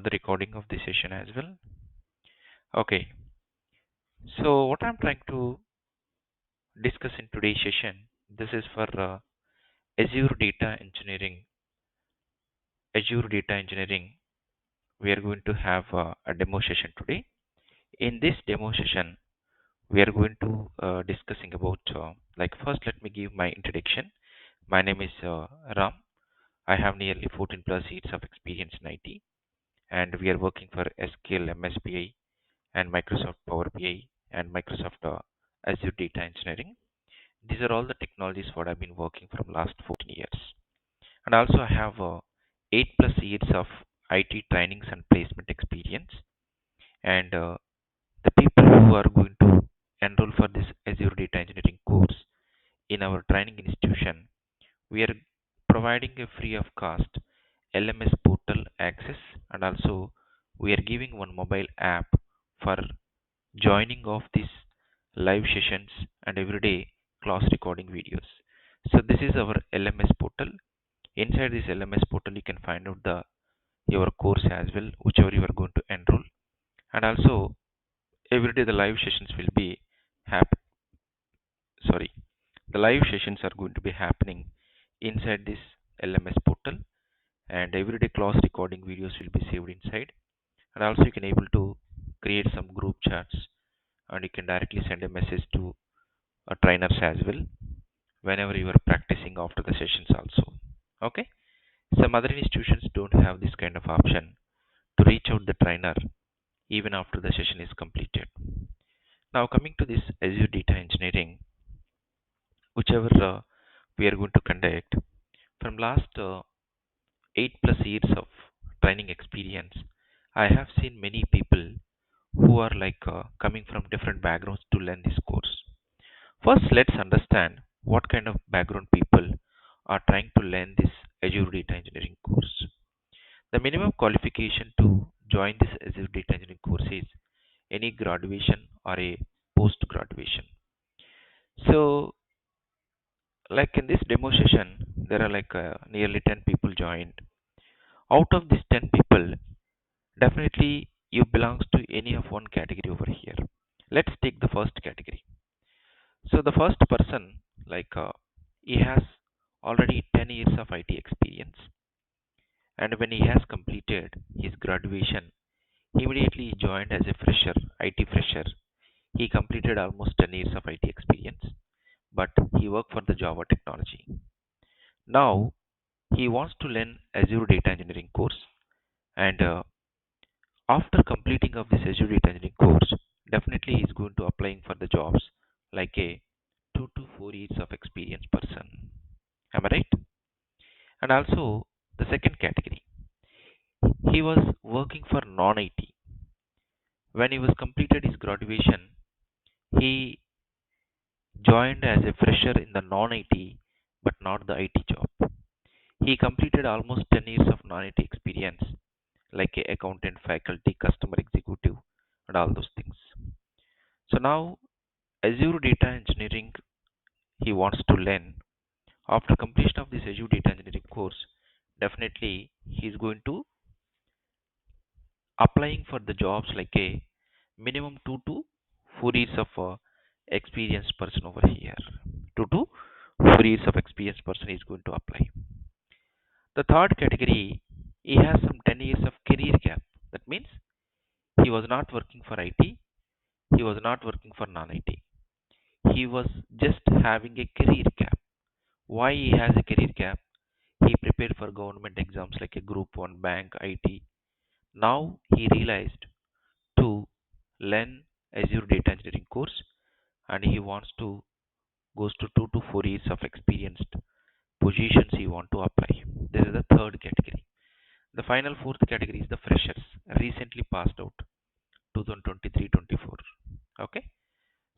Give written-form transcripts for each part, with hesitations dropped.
the recording of this session as well. Okay, so what I'm trying to discuss in today's session, this is for Azure Data Engineering. Azure Data Engineering, we are going to have a demo session today. In this demo session, we are going to discussing about like first let me give my introduction. My name is Ram. I have nearly 14 plus years of experience in IT, and we are working for SQL, MSBI, and Microsoft Power BI and Microsoft Azure Data Engineering. These are all the technologies what I've been working from last 14 years. And also I have 8 plus years of IT trainings and placement experience. And the people who are going to enroll for this Azure Data Engineering course in our training institution, we are providing a free of cost LMS portal access, and also we are giving one mobile app for joining of these live sessions and everyday class recording videos. So this is our LMS portal. Inside this LMS portal, you can find out the your course as well, whichever you are going to enroll. And also every day the live sessions will be hap- sorry, the live sessions are going to be happening inside this LMS portal, and everyday class recording videos will be saved inside. And also you can able to create some group chats, and you can directly send a message to trainers as well whenever you are practicing after the sessions also. Okay, some other institutions don't have this kind of option to reach out the trainer even after the session is completed. Now coming to this Azure Data Engineering, whichever we are going to conduct from last 8 plus years of training experience, I have seen many people who are like coming from different backgrounds to learn this course. First, let's understand what kind of background people are trying to learn this Azure Data Engineering course. The minimum qualification to join this Azure Data Engineering course is any graduation or a post graduation. So, like in this demo session, there are like nearly 10 people joined. Out of these 10 people, definitely you belongs to any of one category over here. Let's take the first category. So the first person, like he has already 10 years of IT experience, and when he has completed his graduation, immediately he joined as a fresher, IT fresher. He completed almost 10 years of IT experience, but he worked for the Java technology. Now he wants to learn Azure Data Engineering course, and after completing of this Azure Data Engineering course, definitely he is going to applying for the jobs like a 2 to 4 years of experience person. Am I right? And also the second category, he was working for non-IT. When he was completed his graduation, he joined as a fresher in the non-IT but not the IT job. He completed almost 10 years of non-IT experience like a accountant, faculty, customer executive, and all those things. So now Azure Data Engineering he wants to learn. After completion of this Azure Data Engineering course, definitely he is going to applying for the jobs like a minimum 2 to 4 years of experienced person over here. 2 to 4 years of experienced person is going to apply. The third category, he has some 10 years of career gap. That means he was not working for IT, he was not working for non-IT. He was just having a career gap. Why he has a career gap? He prepared for government exams like a Group 1, bank, IT. Now he realized to learn Azure Data Engineering course, and he wants to goes to 2 to 4 years of experienced positions he want to apply. This is the third category. The final fourth category is the freshers, recently passed out 2023-24. Okay,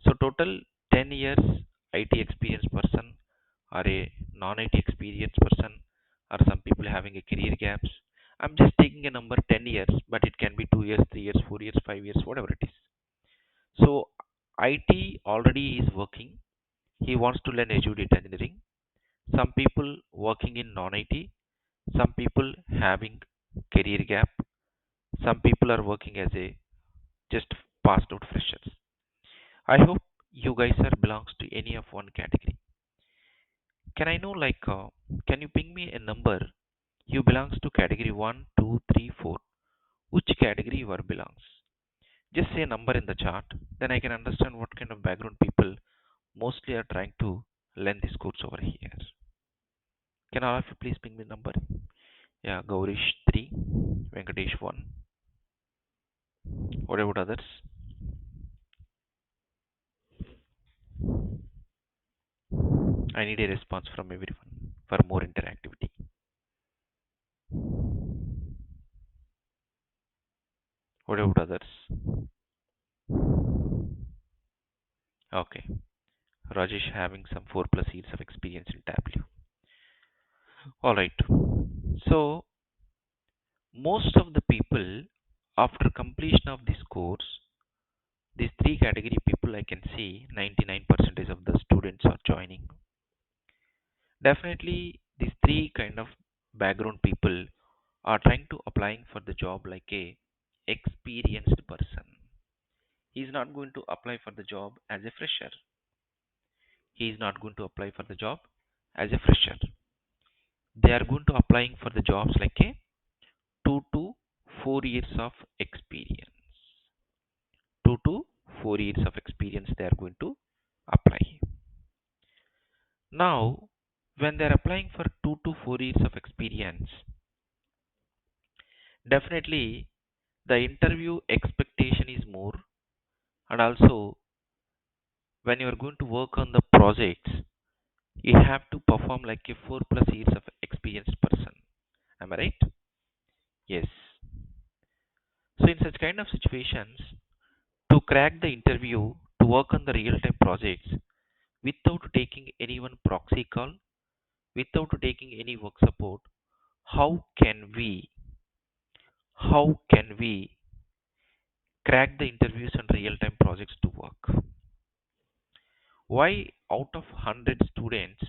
so total 10 years IT experienced person or a non-IT experienced person, or some people having a career gaps. I'm just taking a number 10 years, but it can be 2 years, 3 years, 4 years, 5 years, whatever it is. So IT already is working. He wants to learn Azure Data Engineering. Some people working in non-IT, some people having career gap, Some people are working as a just passed out freshers. I hope you guys are belongs to any of one category. Can I know can you ping me a number? You belongs to category one, 2, 3, 4. Which category you are belongs? Just say a number in the chart. Then I can understand what kind of background people mostly are trying to learn this course over here. Can all of you please ping me number? Yeah, Gaurish 3, Venkatesh 1. What about others? I need a response from everyone for more interactivity. What about others? Okay. Rajesh having some 4 plus years of experience in Tableau. Alright. So, most of the people, after completion of this course, these three category people I can see 99% of the students are joining. Definitely, these three kind of background people are trying to applying for the job like a experienced person. He is not going to apply for the job as a fresher. He is not going to apply for the job as a fresher. They are going to applying for the jobs like a 2 to 4 years of experience. 2 to 4 years of experience they are going to apply. Now, when they are applying for 2 to 4 years of experience, definitely the interview expectation is more, and also when you are going to work on the projects, you have to perform like a 4 plus years of experienced person. Am I right? Yes. So in such kind of situations, to crack the interview, to work on the real time projects without taking anyone proxy call, without taking any work support, how can we how can we crack the interviews and real time projects to work? Why out of 100 students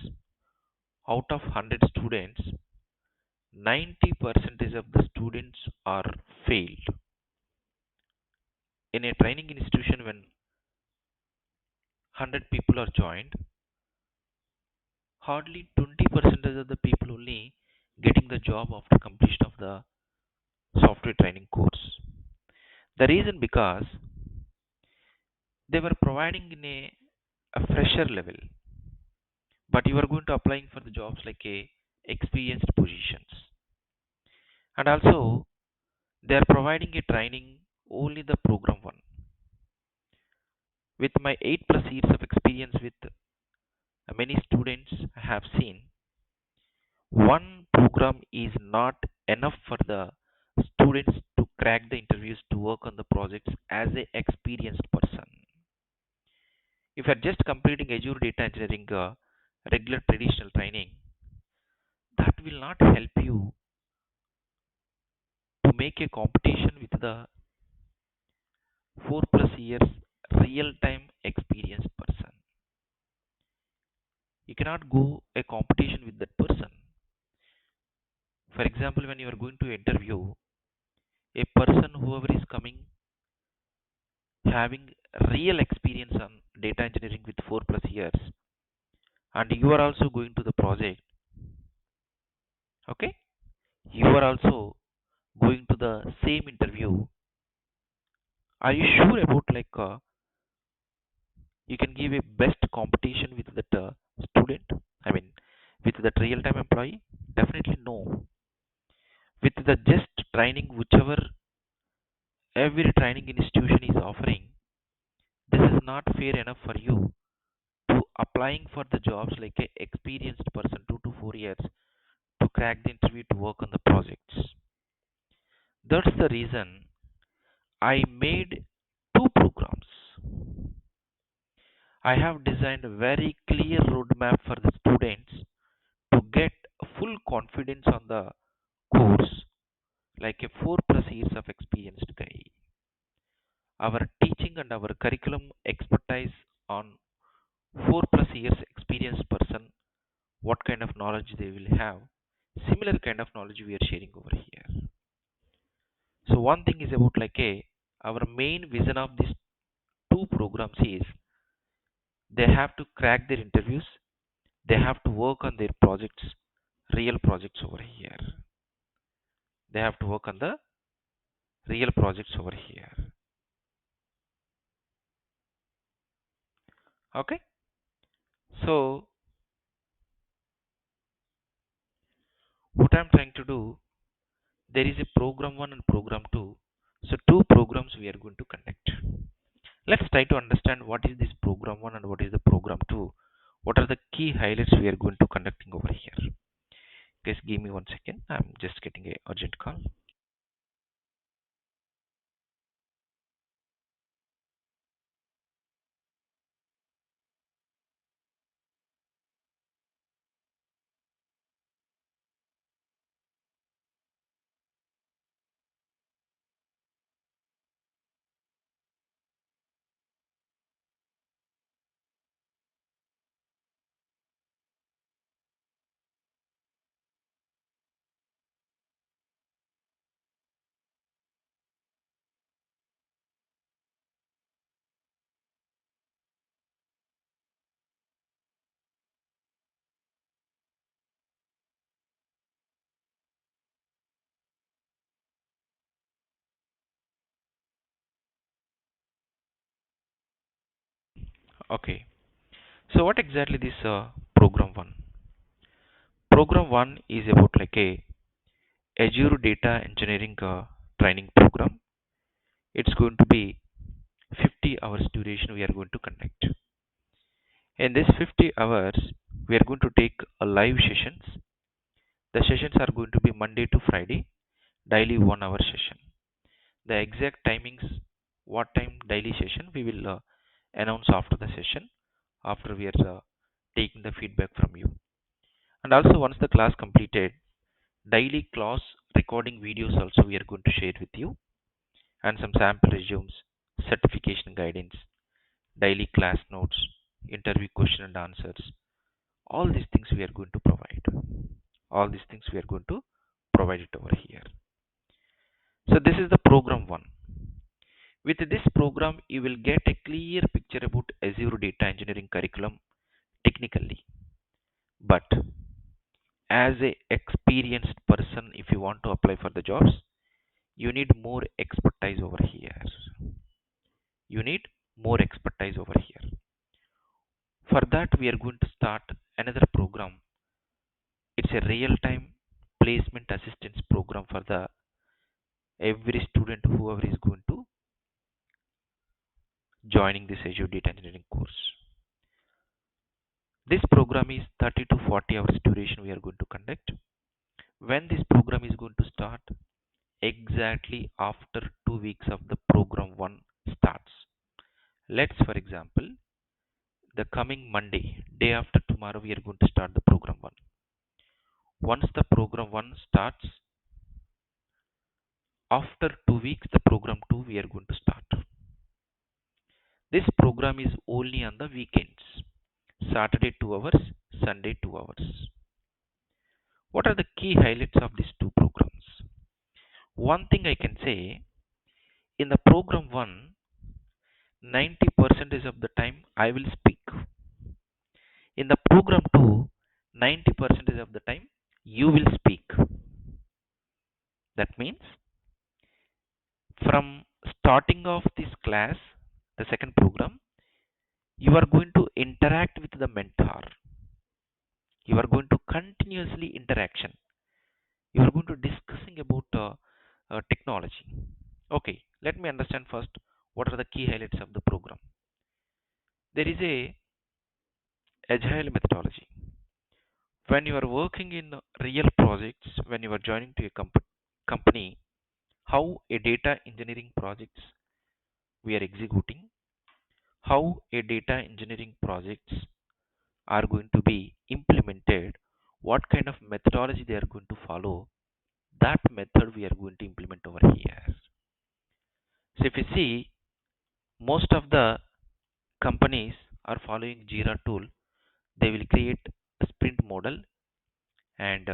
90% of the students are failed? In a training institution, when 100 people are joined, hardly 20% of the people only getting the job after completion of the software training course. The reason because they were providing in a fresher level, but you are going to applying for the jobs like a experienced positions, and also they are providing a training only the program one. With my 8 plus years of experience with many students, I have seen one program is not enough for the students to crack the interviews to work on the projects as a experienced person. If you are just completing Azure Data Engineering regular traditional training, that will not help you to make a competition with the 4 plus years real time experienced person. You cannot go a competition with that person. For example, when you are going to interview a person, whoever is coming having real experience on data engineering with 4 plus years, and you are also going to the project, okay, you are also going to the same interview. Are you sure about you can give a best competition with that student? I mean, with that real time employee? Definitely no. With the just training, whichever every training institution is offering, this is not fair enough for you to applying for the jobs like a experienced person 2 to 4 years to crack the interview to work on the projects. That's the reason I made two programs. I have designed a very clear roadmap for the students to get full confidence on the course like a 4 plus years of experienced guy. Our teaching and our curriculum expertise on 4 plus years experienced person, what kind of knowledge they will have, similar kind of knowledge we are sharing over here. So one thing is about like a our main vision of these two programs is they have to crack their interviews, they have to work on their projects, real projects over here. They have to work on the real projects over here. Okay, so what I'm trying to do, there is a program 1 and program 2. So two programs we are going to conduct. Let's try to understand what is this program 1 and what is the program 2. What are the key highlights we are going to conducting over here? Just give me 1 second. I'm just getting a urgent call. Okay. So what exactly this program 1? Program 1 is about like a Azure Data Engineering training program. It's going to be 50 hours duration we are going to conduct. In this 50 hours, we are going to take a live sessions. The sessions are going to be Monday to Friday, daily 1 hour session. The exact timings, what time daily session, we will announce after the session, after we are taking the feedback from you. And also once the class completed, daily class recording videos also we are going to share with you, and some sample resumes, certification guidance, daily class notes, interview question and answers. All these things we are going to provide. All these things we are going to provide it over here. So this is the program 1. With this program, you will get a clear picture about Azure Data Engineering curriculum technically. But as a experienced person, if you want to apply for the jobs, you need more expertise over here. You need more expertise over here. For that, we are going to start another program. It's a real-time placement assistance program for the every student whoever is going to joining this Azure Data Engineering course. This program is 30 to 40 hours duration we are going to conduct. When this program is going to start? Exactly after 2 weeks of the program 1 starts. Let's for example, the coming Monday, day after tomorrow, we are going to start the program 1. Once the program 1 starts, after 2 weeks, the program 2 we are going to start. This program is only on the weekends. Saturday 2 hours, Sunday 2 hours. What are the key highlights of these two programs? One thing I can say, in the program 1, 90% of the time I will speak. In the program 2, 90% of the time you will speak. That means from starting of this class, the second program, you are going to interact with the mentor. You are going to continuously interaction. You are going to discussing about technology. Okay, let me understand first what are the key highlights of the program. There is a agile methodology. When you are working in real projects, when you are joining to a company, how a data engineering projects we are executing, how a data engineering projects are going to be implemented, what kind of methodology they are going to follow, that method we are going to implement over here. So if you see, most of the companies are following Jira tool. They will create a sprint model, and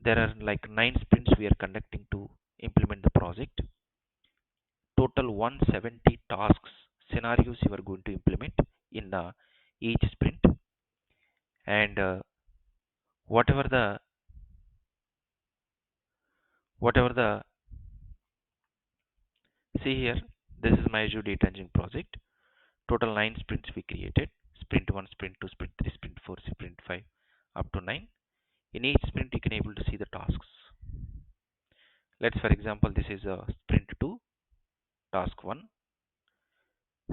there are like 9 sprints we are conducting to implement the project. Total 170 tasks, scenarios you are going to implement in each sprint, and whatever the whatever the see here, this is my Azure Data Engineering project. Total 9 sprints we created. Sprint 1, Sprint 2, Sprint 3, Sprint 4, Sprint 5, up to 9. In each sprint, you can able to see the tasks. Let's, for example, this is a Sprint 2, task 1.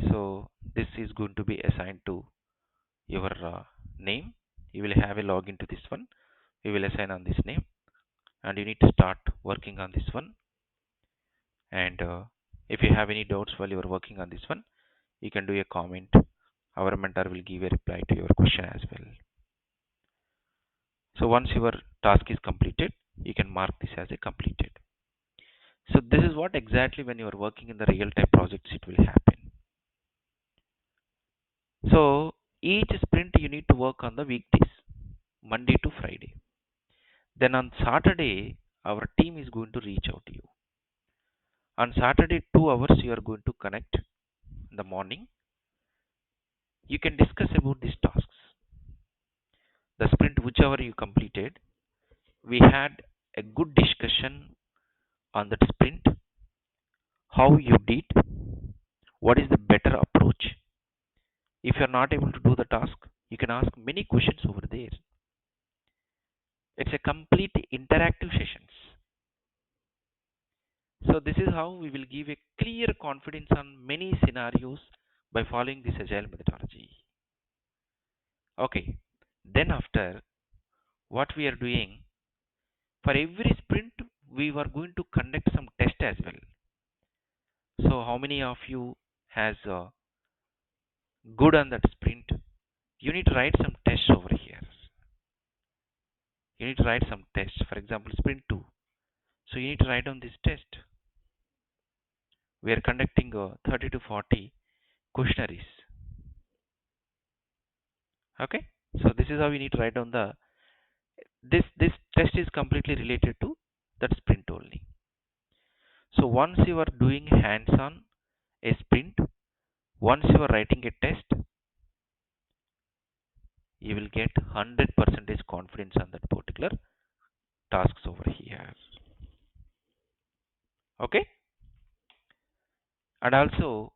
So this is going to be assigned to your name. You will have a login to this one. We will assign on this name, and you need to start working on this one. And if you have any doubts while you are working on this one, you can do a comment. Our mentor will give a reply to your question as well. So once your task is completed, you can mark this as a completed. So this is what exactly when you are working in the real-time projects it will happen. So each sprint you need to work on the weekdays, Monday to Friday. Then on Saturday, our team is going to reach out to you. On Saturday, 2 hours you are going to connect in the morning. You can discuss about these tasks. The sprint whichever you completed, we had a good discussion on that sprint, how you did, what is the better approach. If you are not able to do the task, you can ask many questions over there. It's a complete interactive sessions. So this is how we will give a clear confidence on many scenarios by following this agile methodology. Okay. Then after what we are doing, for every sprint we were going to conduct some test as well. So how many of you has good on that sprint? You need to write some tests over here. You need to write some tests. For example, sprint 2. So you need to write down this test. We are conducting 30 to 40 questionnaires. Okay. So this is how we need to write down the this test is completely related to that sprint only. So once you are doing hands-on a sprint, once you are writing a test, you will get 100% confidence on that particular tasks over here. Okay. And also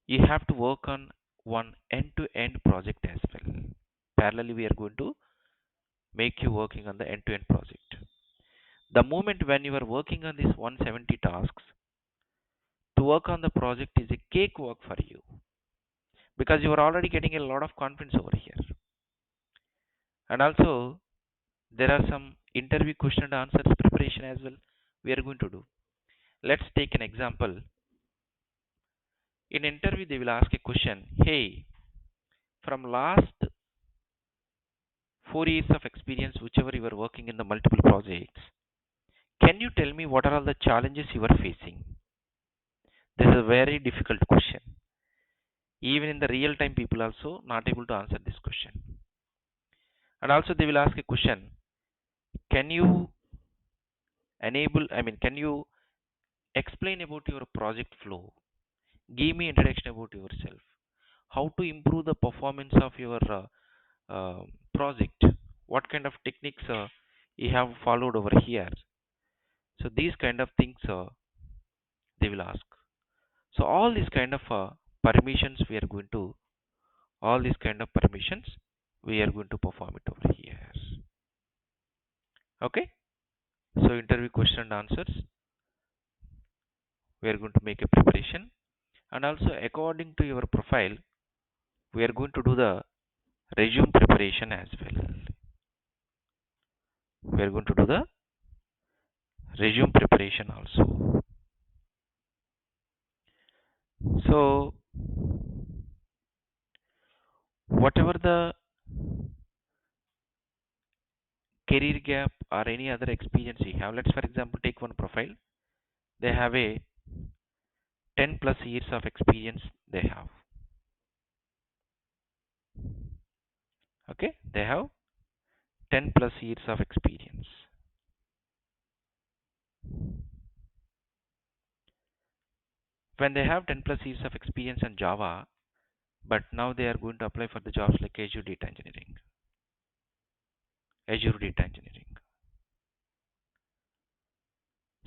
you have to work on one end-to-end project as well. Parallelly, we are going to make you working on the end-to-end project. The moment when you are working on these 170 tasks, to work on the project is a cakewalk for you because you are already getting a lot of confidence over here. And also, there are some interview question and answers preparation as well we are going to do. Let's take an example. In interview, they will ask a question. Hey, from last 4 years of experience, whichever you are working in the multiple projects, can you tell me what are all the challenges you are facing? This is a very difficult question. Even in the real time, people also not able to answer this question. And also they will ask a question. Can you can you explain about your project flow? Give me introduction about yourself. How to improve the performance of your project? What kind of techniques you have followed over here? So these kind of things they will ask. So all these kind of permissions we are going to all these kind of permissions we are going to perform it over here. Okay. So interview question and answers we are going to make a preparation, and also according to your profile we are going to do the resume preparation as well. We are going to do the resume preparation also. So whatever the career gap or any other experience you have, let's for example take one profile. They have a 10 plus years of experience they have. Okay, they have 10 plus years of experience. when they have 10 plus years of experience in Java, but now they are going to apply for the jobs like Azure Data Engineering. Azure Data Engineering.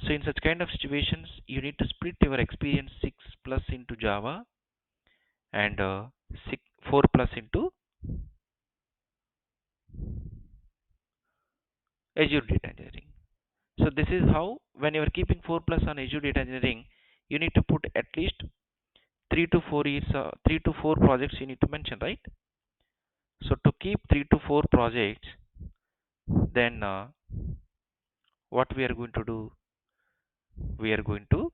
So in such kind of situations, you need to split your experience 6 plus into Java and 4 plus into Azure Data Engineering. So this is how, when you are keeping 4 plus on Azure Data Engineering, you need to put at least 3 to 4 years, 3 to 4 projects you need to mention, right? So to keep 3 to 4 projects, then what we are going to do? We are going to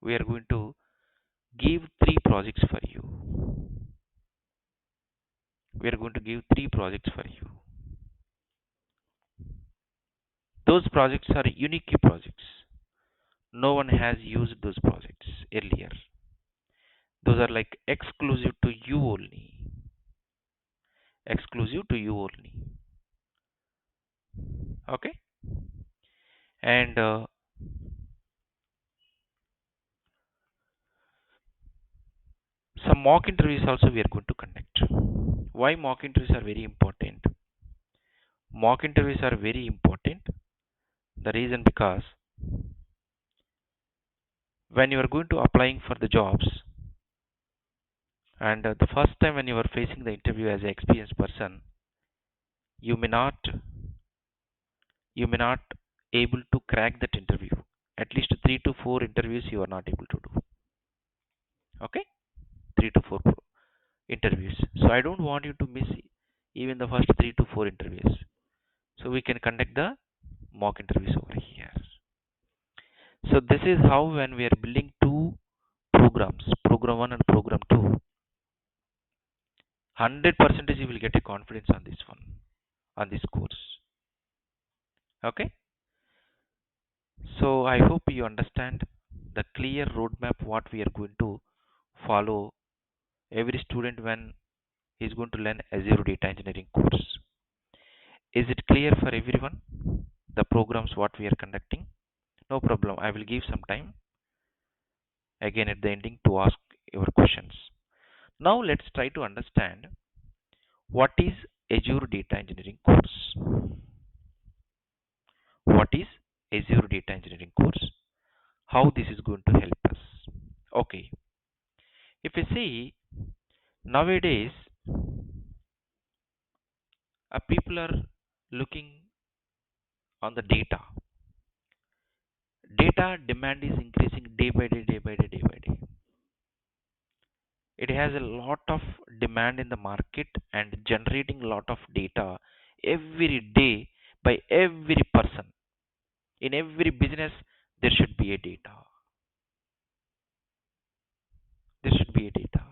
we are going to give 3 projects for you. We are going to give 3 projects for you. Those projects are unique projects. No one has used those projects earlier. Those are like exclusive to you only. Exclusive to you only. Okay? And some mock interviews also we are going to conduct. Why mock interviews are very important? Mock interviews are very important. The reason because when you are going to applying for the jobs, and the first time when you are facing the interview as an experienced person, you may not able to crack that interview. At least 3 to 4 interviews you are not able to do. Okay? 3 to 4 interviews. So I don't want you to miss even the first 3 to 4 interviews. So we can conduct the mock interviews over here. So this is how, when we are building two programs, program 1 and program 2, 100% you will get a confidence on this one, on this course. Okay? So I hope you understand the clear roadmap what we are going to follow every student when he is going to learn Azure Data Engineering course. Is it clear for everyone? The programs what we are conducting? No problem. I will give some time again at the ending to ask your questions. Now let's try to understand what is Azure Data Engineering course. What is Azure Data Engineering course? How this is going to help us? Okay. If you see, nowadays people are looking on the data. Data demand is increasing day by day, day by day, day by day. It has a lot of demand in the market and generating a lot of data every day by every person. In every business, there should be a data. There should be a data.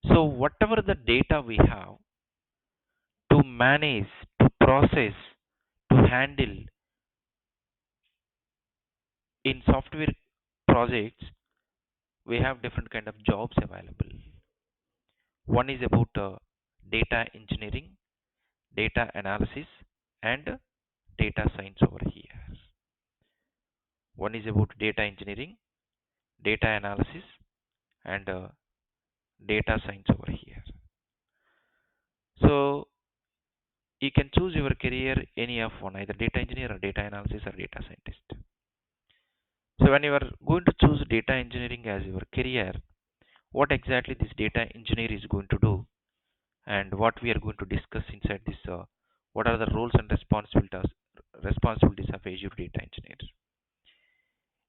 So whatever the data we have, to manage, to process, to handle in software projects, we have different kind of jobs available. One is about data engineering, data analysis, and data science over here. One is about data engineering, data analysis, and data science over here. So you can choose your career any of one, either data engineer or data analysis or data scientist. So when you are going to choose data engineering as your career, what exactly this data engineer is going to do, and what we are going to discuss inside this, what are the roles and responsibilities of Azure data engineer.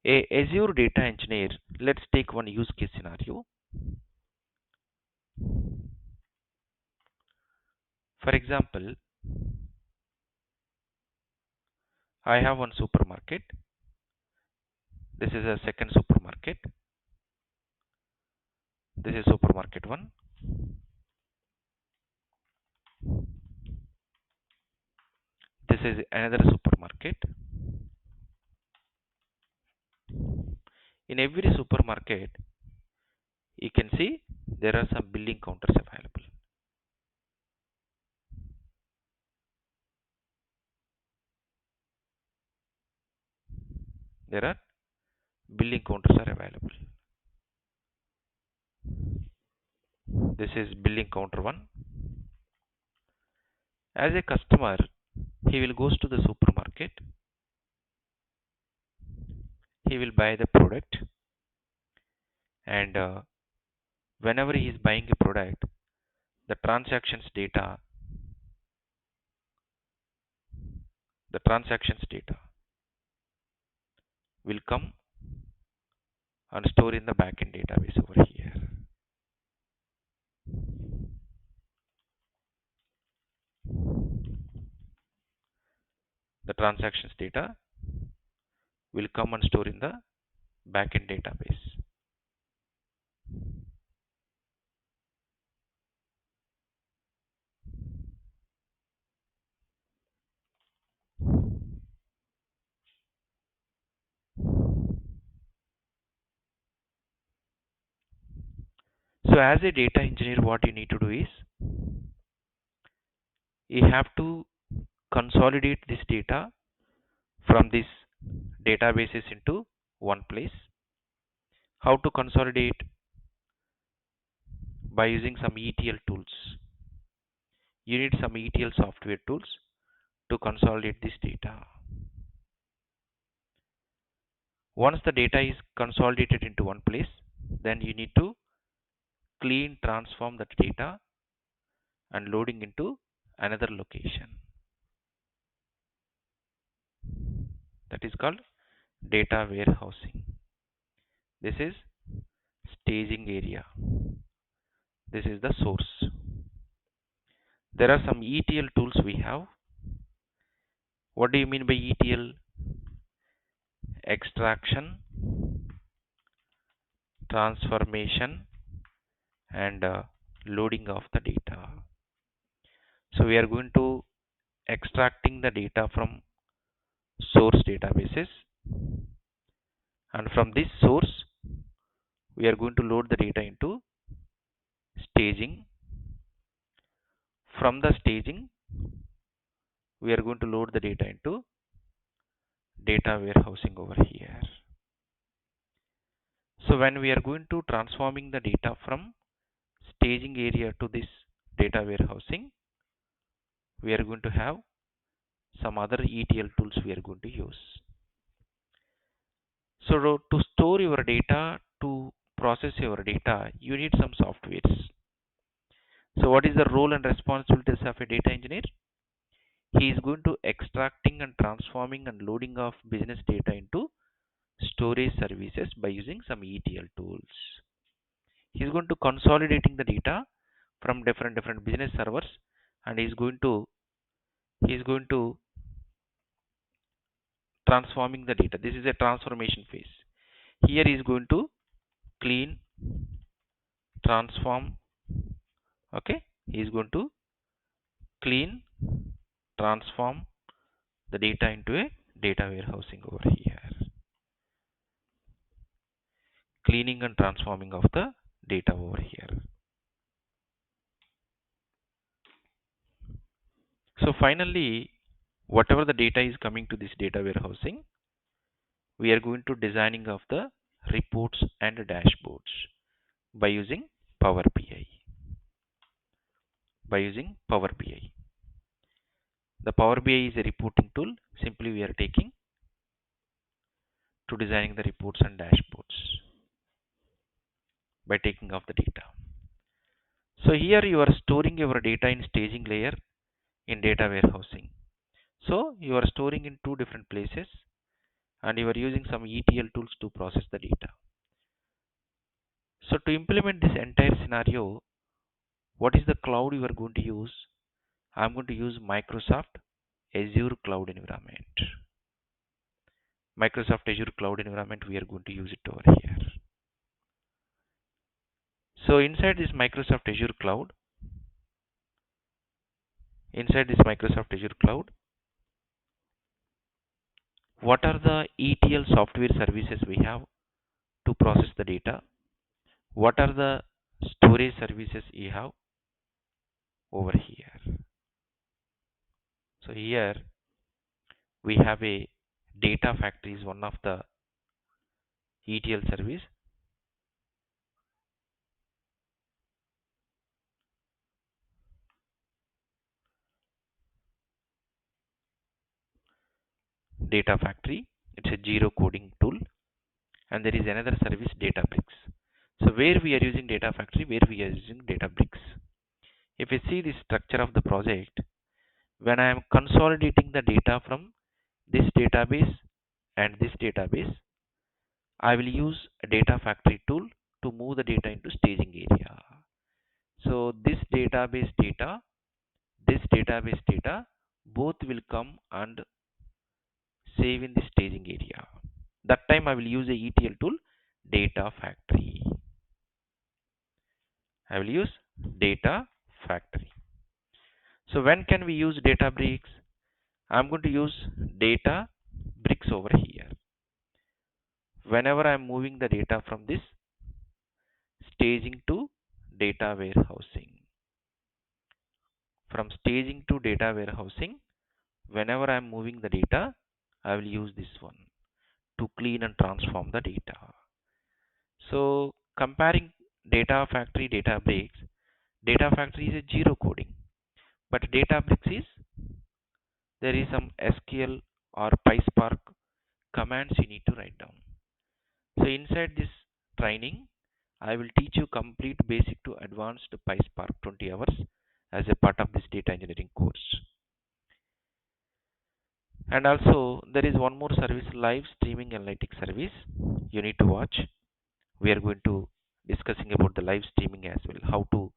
A Azure data engineer, let's take one use case scenario. For example, I have one supermarket. This is a second supermarket. This is supermarket 1. This is another supermarket. In every supermarket, you can see there are some billing counters available. there are billing counters are available. This is billing counter 1. As a customer, he will goes to the supermarket, he will buy the product, and whenever he is buying a product, the transactions data will come and store in the backend database over here. The transactions data will come and store in the backend database. So as a data engineer, what you need to do is you have to consolidate this data from these databases into one place. How to consolidate? By using some ETL tools. You need some ETL software tools to consolidate this data. Once the data is consolidated into one place, then you need to transform that data and loading into another location. That is called data warehousing. This is staging area. This is the source. There are some ETL tools we have. What do you mean by ETL? Extraction, transformation, and loading of the data. So we are going to extracting the data from source databases, and from this source we are going to load the data into staging. From the staging we are going to load the data into data warehousing over here. So when we are going to transforming the data from staging area to this data warehousing, we are going to have some other ETL tools we are going to use. So to store your data, to process your data, you need some softwares. So what is the role and responsibilities of a data engineer? He is going to extracting and transforming and loading of business data into storage services by using some ETL tools. He is going to consolidating the data from different business servers, and he is going to transforming the data. This is a transformation phase. Here he is going to clean, transform. Okay, he is going to clean, transform the data into a data warehousing over here. Cleaning and transforming of the data over here. So finally, whatever the data is coming to this data warehousing, we are going to designing of the reports and dashboards by using Power BI. The Power BI is a reporting tool. Simply we are taking to designing the reports and dashboards by taking of the data. So here you are storing your data in staging layer in data warehousing. So you are storing in two different places, and you are using some ETL tools to process the data. So to implement this entire scenario, what is the cloud you are going to use? I am going to use Microsoft Azure cloud environment. Microsoft Azure cloud environment, we are going to use it over here. So inside this Microsoft Azure cloud, what are the ETL software services we have to process the data? What are the storage services you have over here? So here we have a data factory is one of the ETL service, Data Factory. It's a zero coding tool, and there is another service, Databricks. So where we are using Data Factory, where we are using Databricks. If you see the structure of the project, when I am consolidating the data from this database and this database, I will use a Data Factory tool to move the data into staging area. So this database data, both will come and save in the staging area. That time I will use a ETL tool, Data Factory. I will use Data Factory. So when can we use Databricks? I'm going to use Databricks over here. Whenever I'm moving the data from this staging to data warehousing. From staging to data warehousing, whenever I'm moving the data, I will use this one to clean and transform the data. So comparing Data Factory, Databricks, Data Factory is a zero coding, but Databricks is, there is some SQL or PySpark commands you need to write down. So inside this training, I will teach you complete basic to advanced PySpark 20 hours as a part of this data engineering course. And also there is one more service, live streaming analytics service, you need to watch. We are going to discussing about the live streaming as well, how to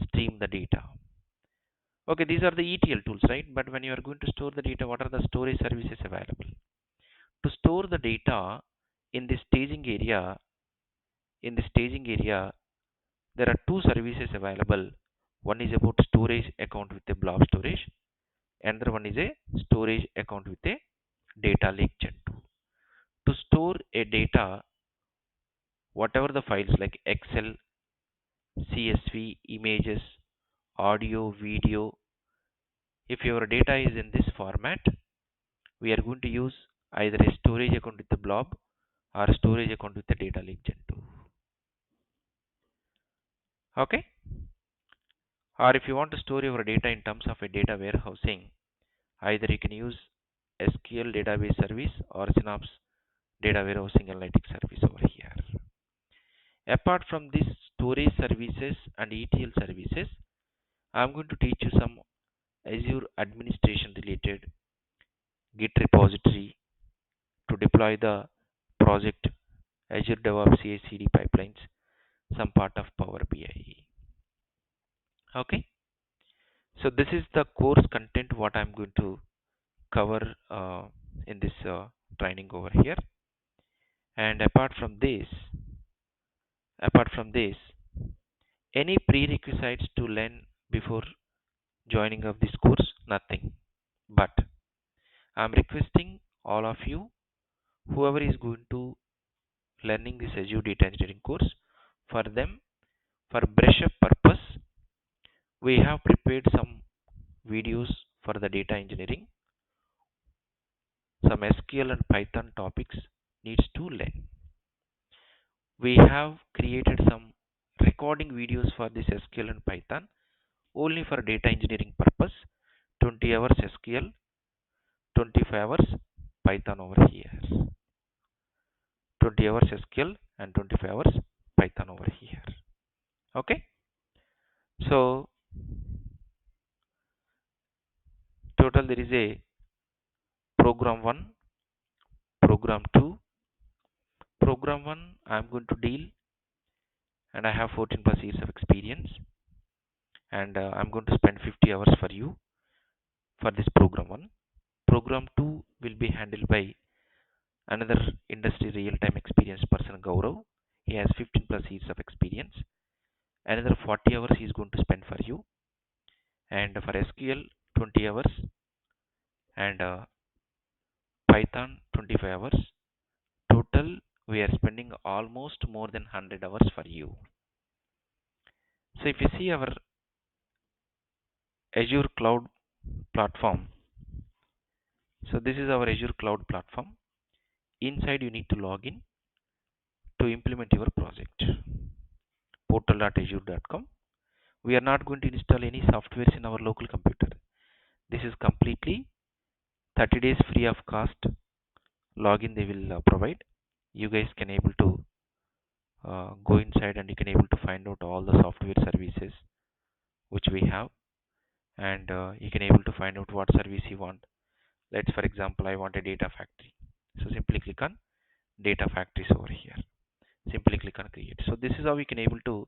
stream the data. Okay, these are the ETL tools, right? But when you are going to store the data, what are the storage services available? To store the data in the staging area, there are two services available. One is about storage account with a blob storage. Another one is a storage account with a data lake gen 2. To store a data, whatever the files like Excel, CSV, images, audio, video, if your data is in this format, we are going to use either a storage account with the blob or a storage account with the data lake gen 2. Okay? Or if you want to store your data in terms of a data warehousing, either you can use SQL database service or Synapse data warehousing analytics service over here. Apart from these storage services and ETL services, I'm going to teach you some Azure administration related Git repository to deploy the project, Azure DevOps CI/CD pipelines, some part of Power BI. Okay, so this is the course content what I'm going to cover in this training over here. And apart from this, any prerequisites to learn before joining of this course? Nothing. But I'm requesting all of you, whoever is going to learning this Azure Data Engineering course, for them, for brush up purpose, we have prepared some videos for the data engineering. Some SQL and Python topics needs to learn. We have created some recording videos for this SQL and Python only for data engineering purpose. 20 hours SQL, 25 hours Python over here. 20 hours SQL and 25 hours Python over here. Okay. So total there is a program 1, program 2. Program 1 I am going to deal, and I have 14 plus years of experience, and I'm going to spend 50 hours for you for this program 1. Program 2 will be handled by another industry real-time experience person, Gaurav. He has 15 plus years of experience. Another 40 hours he is going to spend for you, and for SQL 20 hours, and Python 25 hours. Total we are spending almost more than 100 hours for you. So if you see our Azure cloud platform, so this is our Azure cloud platform. Inside you need to log in. to implement your project. Portal.azure.com. We are not going to install any softwares in our local computer. This is completely 30 days free of cost login they will provide. You guys can able to go inside and you can able to find out all the software services which we have, and you can able to find out what service you want. Let's for example I want a data factory, so simply click on data factories over here. Simply click on create. So this is how we can able to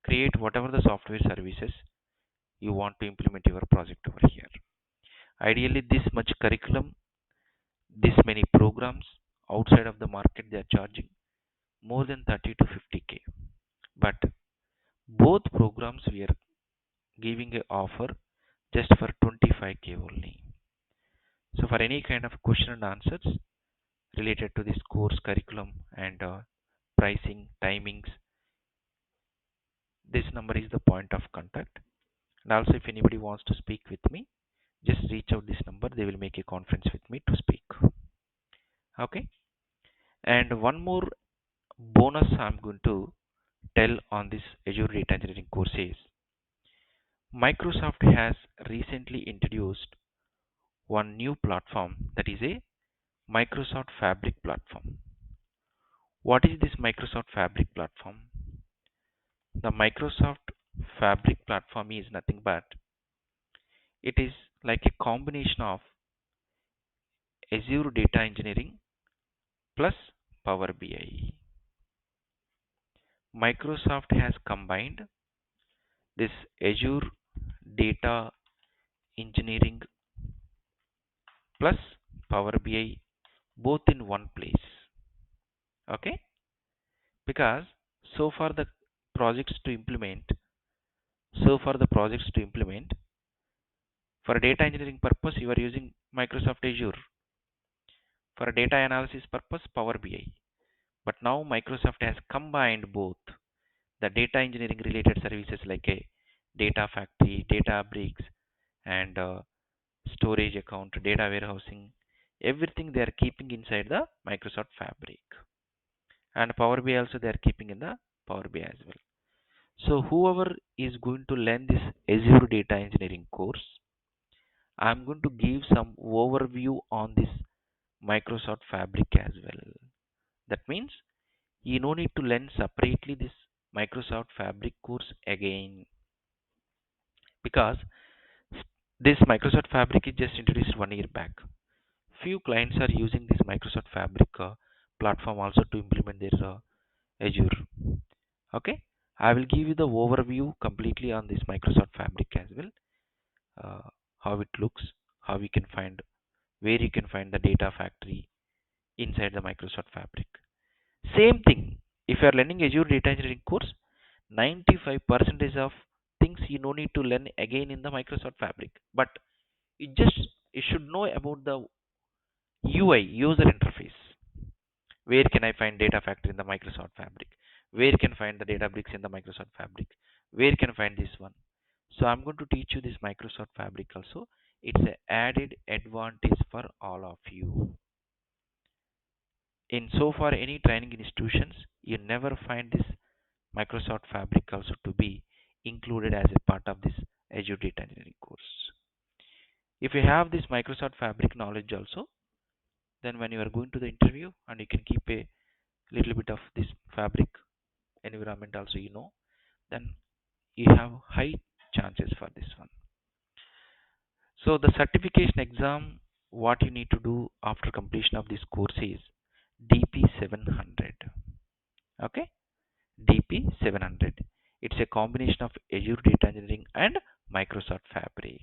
create whatever the software services you want to implement your project over here. Ideally this much curriculum, this many programs outside of the market they are charging more than 30 to 50k, but both programs we are giving a offer just for 25k only. So for any kind of question and answers related to this course curriculum and pricing timings, this number is the point of contact. And also if anybody wants to speak with me, just reach out this number, they will make a conference with me to speak. Okay, and one more bonus I'm going to tell on this Azure Data Engineering course is Microsoft has recently introduced one new platform, that is a Microsoft Fabric platform. What is this Microsoft Fabric platform? The Microsoft Fabric platform is nothing but it is like a combination of Azure Data Engineering plus Power BI. Microsoft has combined this Azure Data Engineering plus Power BI both in one place. Okay, because so far the projects to implement so far the projects to implement, for data engineering purpose you are using Microsoft Azure, for data analysis purpose Power BI. But now Microsoft has combined both the data engineering related services like a data factory, Databricks, and storage account, data warehousing, everything they are keeping inside the Microsoft Fabric. And Power BI also they are keeping in the Power BI as well. So whoever is going to learn this Azure Data Engineering course, I'm going to give some overview on this Microsoft Fabric as well. That means you no need to learn separately this Microsoft Fabric course again, because this Microsoft Fabric is just introduced 1 year back. Few clients are using this Microsoft Fabric platform also to implement their Azure. Okay, I will give you the overview completely on this Microsoft Fabric as well, how it looks, how we can find, where you can find the data factory inside the Microsoft Fabric. Same thing, if you are learning Azure Data Engineering course, 95% of things you no need to learn again in the Microsoft Fabric, but you should know about the UI, user interface. Where can I find data factory in the Microsoft Fabric? Where can I find the Databricks in the Microsoft Fabric? Where can I find this one? So I'm going to teach you this Microsoft Fabric also. It's an added advantage for all of you. In so far any training institutions, you never find this Microsoft Fabric also to be included as a part of this Azure Data Engineering course. If you have this Microsoft Fabric knowledge also, then when you are going to the interview and you can keep a little bit of this Fabric environment also, then you have high chances for this one. So the certification exam, what you need to do after completion of this course is DP 700. Okay, DP 700. It's a combination of Azure Data Engineering and Microsoft Fabric.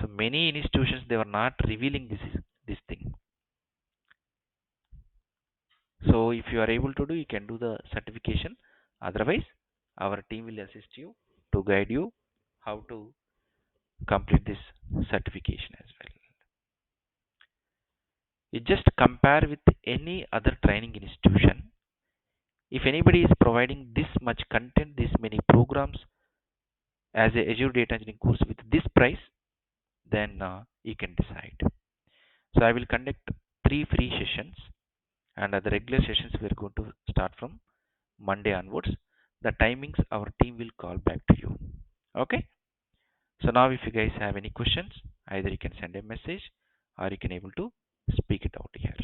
So many institutions they were not revealing this thing. So if you are able to do, you can do the certification. Otherwise, our team will assist you to guide you how to complete this certification as well. You just compare with any other training institution. If anybody is providing this much content, this many programs as a Azure Data Engineering course with this price, then you can decide. So I will conduct 3 free sessions and the regular sessions we are going to start from Monday onwards. The timings our team will call back to you. Okay. So now if you guys have any questions, either you can send a message or you can able to speak it out here.